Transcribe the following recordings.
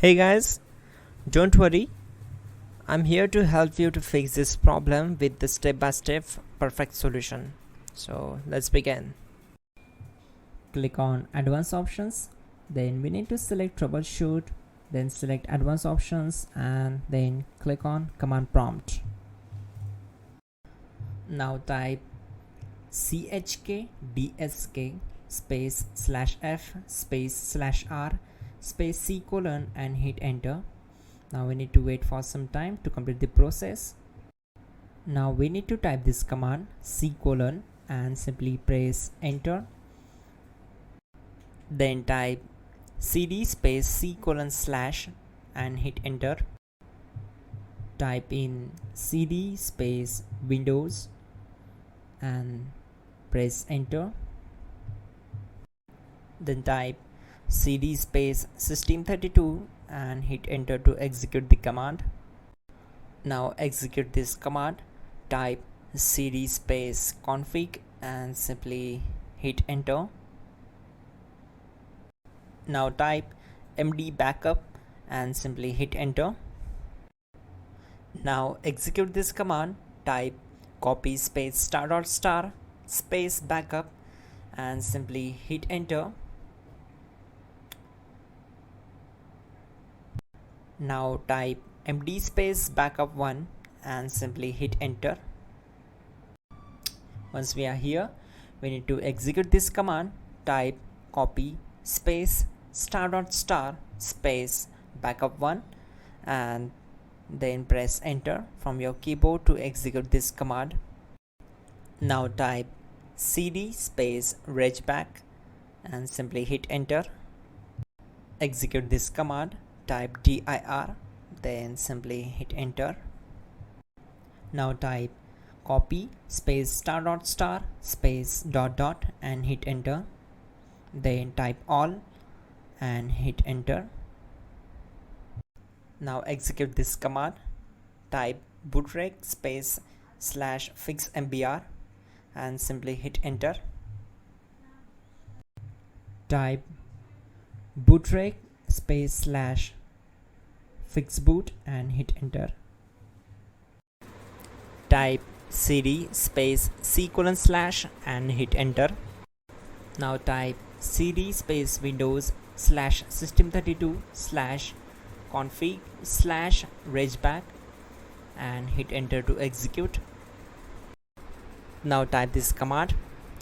Hey guys, don't worry, I'm here to help you to fix this problem with the step-by-step perfect solution. So let's begin. Click on advanced options, then we need to select troubleshoot, then select advanced options and then click on command prompt. Now type chkdsk space /f space /r space c colon and hit enter. Now we need to wait for some time to complete the process. Now we need to type this command c colon and simply press enter. Then type cd space c colon / and hit enter. Type in cd space windows and press enter. Then type cd space system32 and hit enter to execute the command. Now execute this command. Type cd space config and simply hit enter. Now type md backup and simply hit enter. Now execute this command. Type copy space *** space backup and simply hit enter. Now type md space backup1 and simply hit enter. Once we are here, we need to execute this command. Type copy space *** space backup1 and then press enter from your keyboard to execute this command. Now type cd space regback and simply hit enter. Execute this command. Type dir then simply hit enter. Now type copy space *** space ... and hit enter. Then type all and hit enter. Now execute this command. Type bootrec space /fixmbr and simply hit enter. Type bootrec space /fixboot and hit enter. Type cd space c colon / and hit enter. Now type cd space windows /system32 /config /regback and hit enter to execute. Now type this command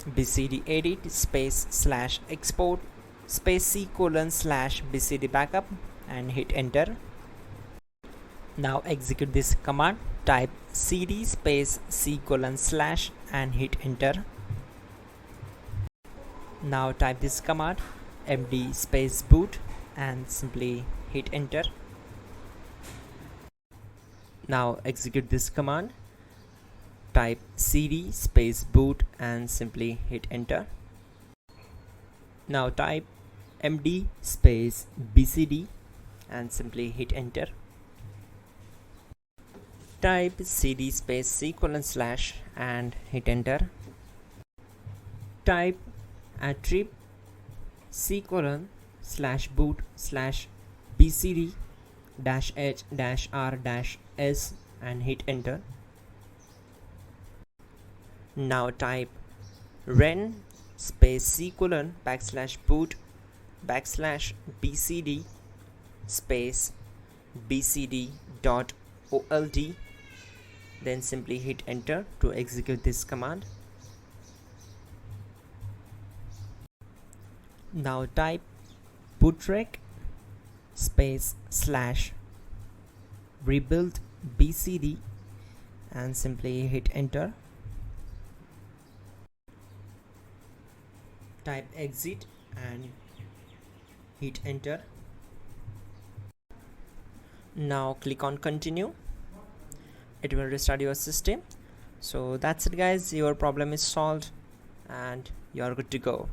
bcd edit space /export space c colon /bcd backup and hit enter. Now execute this command. Type cd space c colon / and hit enter. Now type this command md space boot and simply hit enter. Now execute this command. Type cd space boot and simply hit enter. Now type md space bcd and simply hit enter. Type cd space c colon / and hit enter. Type attrib c colon /boot /bcd -h -r-s and hit enter. Now type ren space c colon /boot /bcd space bcd.old then simply hit enter to execute this command. Now type bootrec space /rebuild bcd and simply hit enter. Type exit and hit enter. Now click on continue. It will restart your system. So that's it guys, your problem is solved and you are good to go.